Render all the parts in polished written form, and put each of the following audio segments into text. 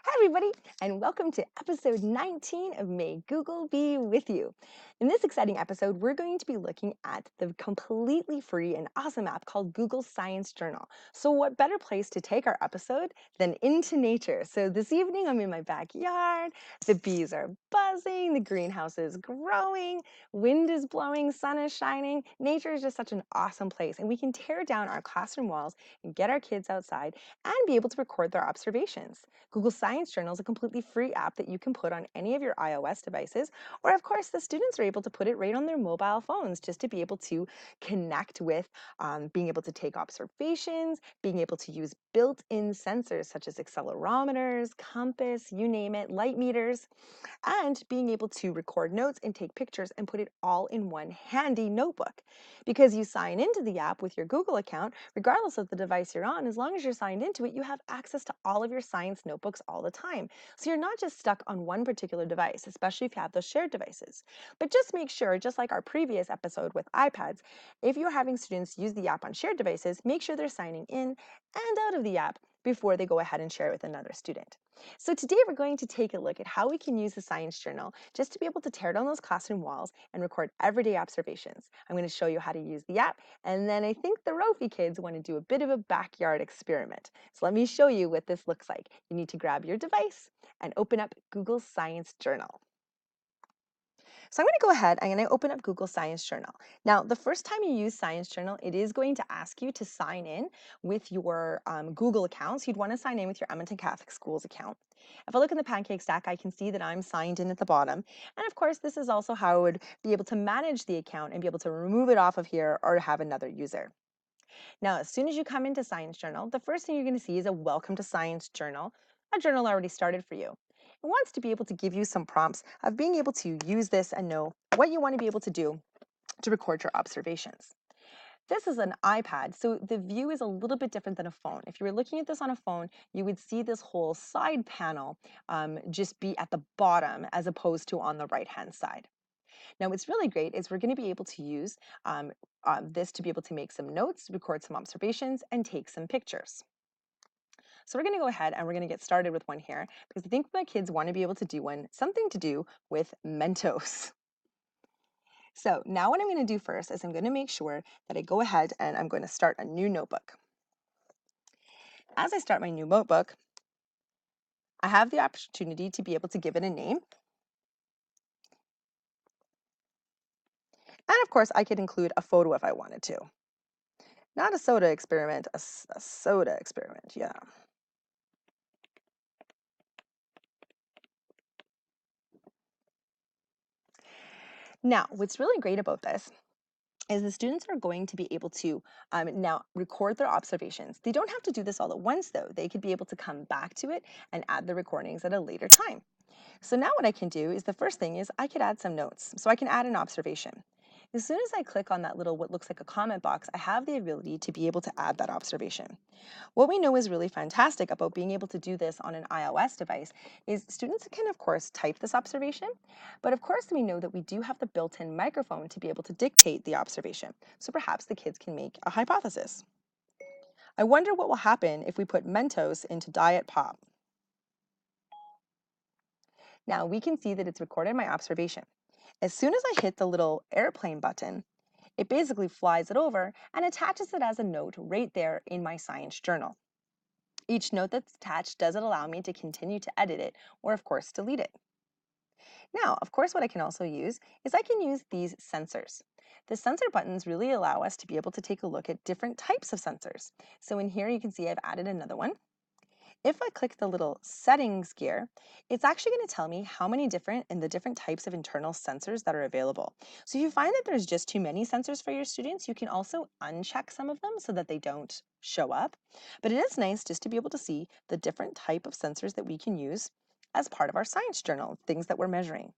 Hi, everybody, and welcome to episode 19 of May Google Be With You. In this exciting episode, we're going to be looking at the completely free and awesome app called Google Science Journal. So, what better place to take our episode than into nature? So, this evening, I'm in my backyard. The bees are buzzing, the greenhouse is growing, wind is blowing, sun is shining. Nature is just such an awesome place, and we can tear down our classroom walls and get our kids outside and be able to record their observations. Google Science Journal is a completely free app that you can put on any of your iOS devices, or of course, the students are able to put it right on their mobile phones just to be able to connect with being able to take observations, being able to use built-in sensors such as accelerometers, compass, you name it, light meters, and being able to record notes and take pictures and put it all in one handy notebook. Because you sign into the app with your Google account, regardless of the device you're on, as long as you're signed into it, you have access to all of your science notebooks all the time. So you're not just stuck on one particular device, especially if you have those shared devices. But just make sure, just like our previous episode with iPads, if you're having students use the app on shared devices, make sure they're signing in and out of the app before they go ahead and share it with another student. So today we're going to take a look at how we can use the Science Journal just to be able to tear down those classroom walls and record everyday observations. I'm going to show you how to use the app, and then I think the Rofi kids want to do a bit of a backyard experiment. So let me show you what this looks like. You need to grab your device and open up Google Science Journal. So I'm going to go ahead, I'm going to open up Google Science Journal. Now, the first time you use Science Journal, it is going to ask you to sign in with your Google accounts. You'd want to sign in with your Edmonton Catholic Schools account. If I look in the Pancake stack, I can see that I'm signed in at the bottom. And of course, this is also how I would be able to manage the account and be able to remove it off of here or have another user. Now, as soon as you come into Science Journal, the first thing you're going to see is a Welcome to Science Journal, a journal already started for you. It wants to be able to give you some prompts of being able to use this and know what you want to be able to do to record your observations. This is an iPad, so the view is a little bit different than a phone. If you were looking at this on a phone, you would see this whole side panel just be at the bottom as opposed to on the right-hand side. Now, what's really great is we're going to be able to use this to be able to make some notes, record some observations, and take some pictures. So we're going to go ahead and we're going to get started with one here because I think my kids want to be able to do one, something to do with Mentos. So now what I'm going to do first is I'm going to make sure that I go ahead and I'm going to start a new notebook. As I start my new notebook, I have the opportunity to be able to give it a name. And of course, I could include a photo if I wanted to. Not a soda experiment, a soda experiment, yeah. Now, what's really great about this is the students are going to be able to now record their observations. They don't have to do this all at once, though. They could be able to come back to it and add the recordings at a later time. So now what I can do is the first thing is I could add some notes. So I can add an observation. As soon as I click on that little what looks like a comment box, I have the ability to be able to add that observation. What we know is really fantastic about being able to do this on an iOS device is students can, of course, type this observation, but of course we know that we do have the built-in microphone to be able to dictate the observation. So perhaps the kids can make a hypothesis. I wonder what will happen if we put Mentos into Diet Pop. Now we can see that it's recorded my observation. As soon as I hit the little airplane button, it basically flies it over and attaches it as a note right there in my science journal. Each note that's attached doesn't allow me to continue to edit it or of course delete it. Now, of course, what I can also use is I can use these sensors. The sensor buttons really allow us to be able to take a look at different types of sensors. So in here you can see I've added another one. If I click the little settings gear, it's actually going to tell me how many different and the different types of internal sensors that are available. So if you find that there's just too many sensors for your students, you can also uncheck some of them so that they don't show up. But it is nice just to be able to see the different type of sensors that we can use as part of our science journal, things that we're measuring.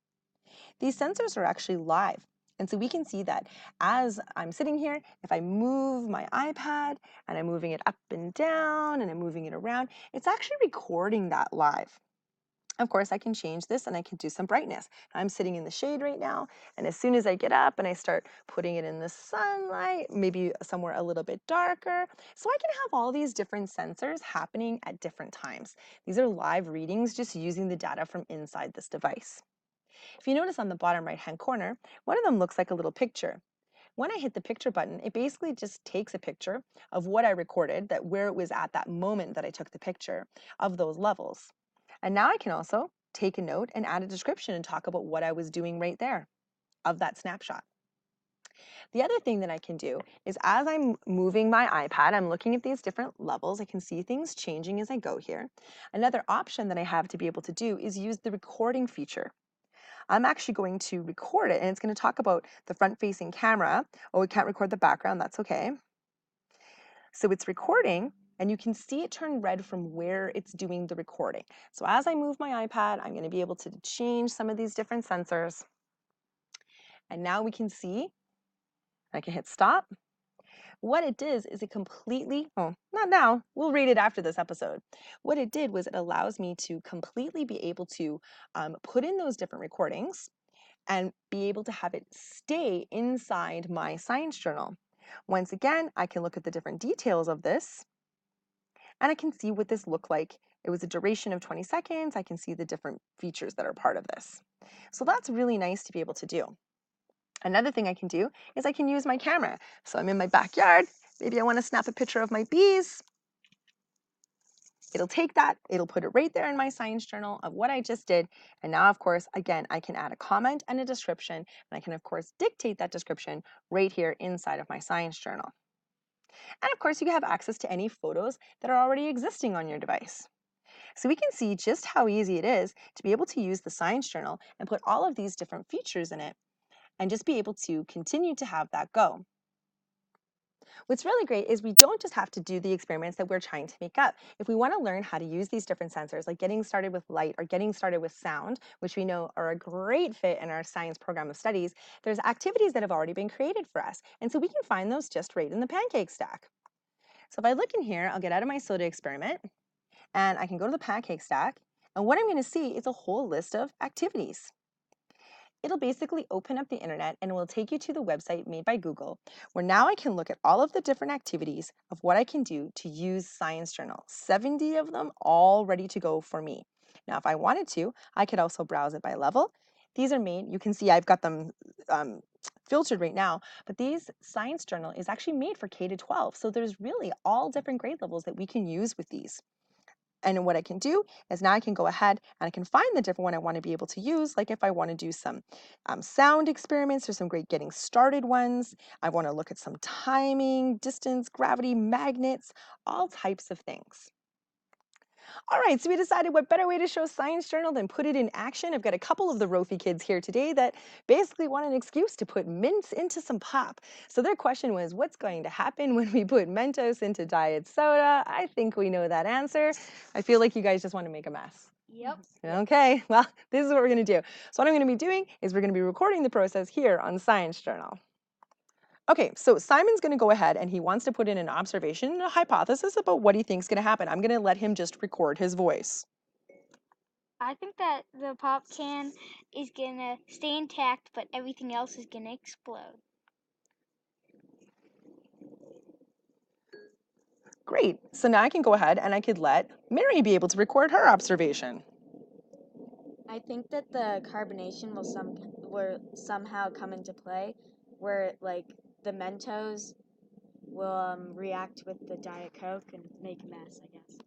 These sensors are actually live. And so we can see that as I'm sitting here, if I move my iPad and I'm moving it up and down and I'm moving it around, it's actually recording that live. Of course, I can change this and I can do some brightness. I'm sitting in the shade right now, and as soon as I get up and I start putting it in the sunlight, maybe somewhere a little bit darker, so I can have all these different sensors happening at different times. These are live readings just using the data from inside this device. If you notice on the bottom right-hand corner, one of them looks like a little picture. When I hit the picture button, it basically just takes a picture of what I recorded, that where it was at that moment that I took the picture of those levels. And now I can also take a note and add a description and talk about what I was doing right there of that snapshot. The other thing that I can do is as I'm moving my iPad, I'm looking at these different levels. I can see things changing as I go here. Another option that I have to be able to do is use the recording feature. I'm actually going to record it, and it's going to talk about the front-facing camera. Oh, we can't record the background. That's okay. So it's recording, and you can see it turn red from where it's doing the recording. So as I move my iPad, I'm going to be able to change some of these different sensors. And now we can see, I can hit stop. What it does is it completely, oh, not now, we'll read it after this episode. What it did was it allows me to completely be able to put in those different recordings and be able to have it stay inside my science journal. Once again, I can look at the different details of this, and I can see what this looked like. It was a duration of 20 seconds. I can see the different features that are part of this. So that's really nice to be able to do. Another thing I can do is I can use my camera. So I'm in my backyard. Maybe I want to snap a picture of my bees. It'll take that, it'll put it right there in my science journal of what I just did. And now, of course, again, I can add a comment and a description, and I can, of course, dictate that description right here inside of my science journal. And of course, you have access to any photos that are already existing on your device. So we can see just how easy it is to be able to use the science journal and put all of these different features in it and just be able to continue to have that go. What's really great is we don't just have to do the experiments that we're trying to make up. If we want to learn how to use these different sensors, like getting started with light or getting started with sound, which we know are a great fit in our science program of studies, there's activities that have already been created for us. And so we can find those just right in the pancake stack. So if I look in here, I'll get out of my soda experiment and I can go to the pancake stack. And what I'm going to see is a whole list of activities. It'll basically open up the internet and it will take you to the website made by Google, where now I can look at all of the different activities of what I can do to use Science Journal. 70 of them all ready to go for me. Now, if I wanted to, I could also browse it by level. These are made, you can see I've got them filtered right now, but these Science Journal is actually made for K to 12. So there's really all different grade levels that we can use with these. And what I can do is now I can go ahead and I can find the different one I want to be able to use. Like if I want to do some sound experiments, there's some great getting started ones. I want to look at some timing, distance, gravity, magnets, all types of things. All right, so we decided what better way to show Science Journal than put it in action. I've got a couple of the Rofi kids here today that basically want an excuse to put mints into some pop. So their question was, what's going to happen when we put Mentos into diet soda? I think we know that answer. I feel like you guys just want to make a mess. Yep. Okay, well, this is what we're going to do. So what I'm going to be doing is we're going to be recording the process here on Science Journal. Okay, so Simon's going to go ahead and he wants to put in an observation and a hypothesis about what he thinks is going to happen. I'm going to let him just record his voice. I think that the pop can is gonna stay intact, but everything else is gonna explode. Great, so now I can go ahead and I could let Mary be able to record her observation. I think that the carbonation will somehow come into play, where like the Mentos will react with the Diet Coke and make a mess, I guess.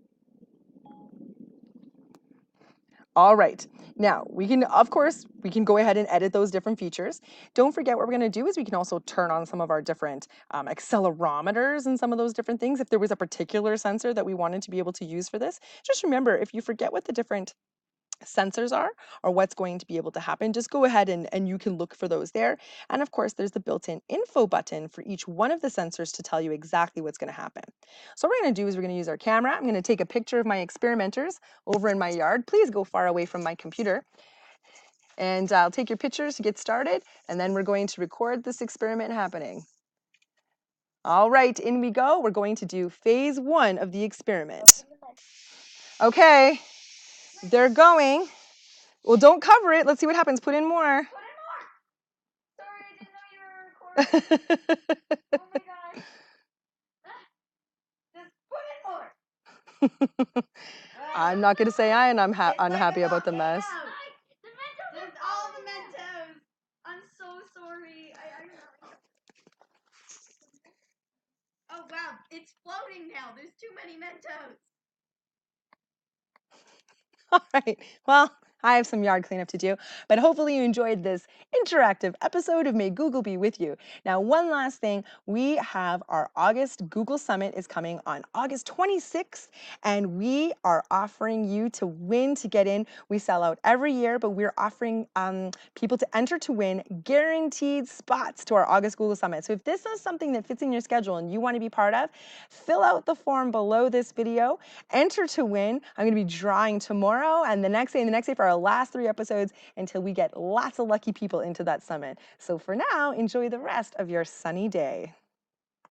All right, now we can, of course, we can go ahead and edit those different features. Don't forget what we're gonna do is we can also turn on some of our different accelerometers and some of those different things. If there was a particular sensor that we wanted to be able to use for this, just remember, if you forget what the different sensors are or what's going to be able to happen, just go ahead and you can look for those there. And of course, there's the built-in info button for each one of the sensors to tell you exactly what's going to happen. So what we're going to do is we're going to use our camera. I'm going to take a picture of my experimenters over in my yard. Please go far away from my computer. And I'll take your pictures to get started, and then we're going to record this experiment happening. All right, in we go. We're going to do phase 1 of the experiment. Okay, they're going. Well, don't cover it. Let's see what happens. Put in more. Put in more. Sorry, I didn't know you were recording. Oh my gosh. Just put in more. I'm not going to say I'm unhappy about the mess. There's all the Mentos. I'm so sorry. I know. Oh wow, it's floating now. There's too many Mentos. All right. Well, I have some yard cleanup to do, but hopefully you enjoyed this interactive episode of May Google Be With You. Now, one last thing, we have our August Google Summit is coming on August 26th, and we are offering you to win to get in. We sell out every year, but we're offering people to enter to win guaranteed spots to our August Google Summit. So if this is something that fits in your schedule and you want to be part of, fill out the form below this video, enter to win. I'm going to be drawing tomorrow and the next day for our last 3 episodes until we get lots of lucky people into that summit. So for now, enjoy the rest of your sunny day.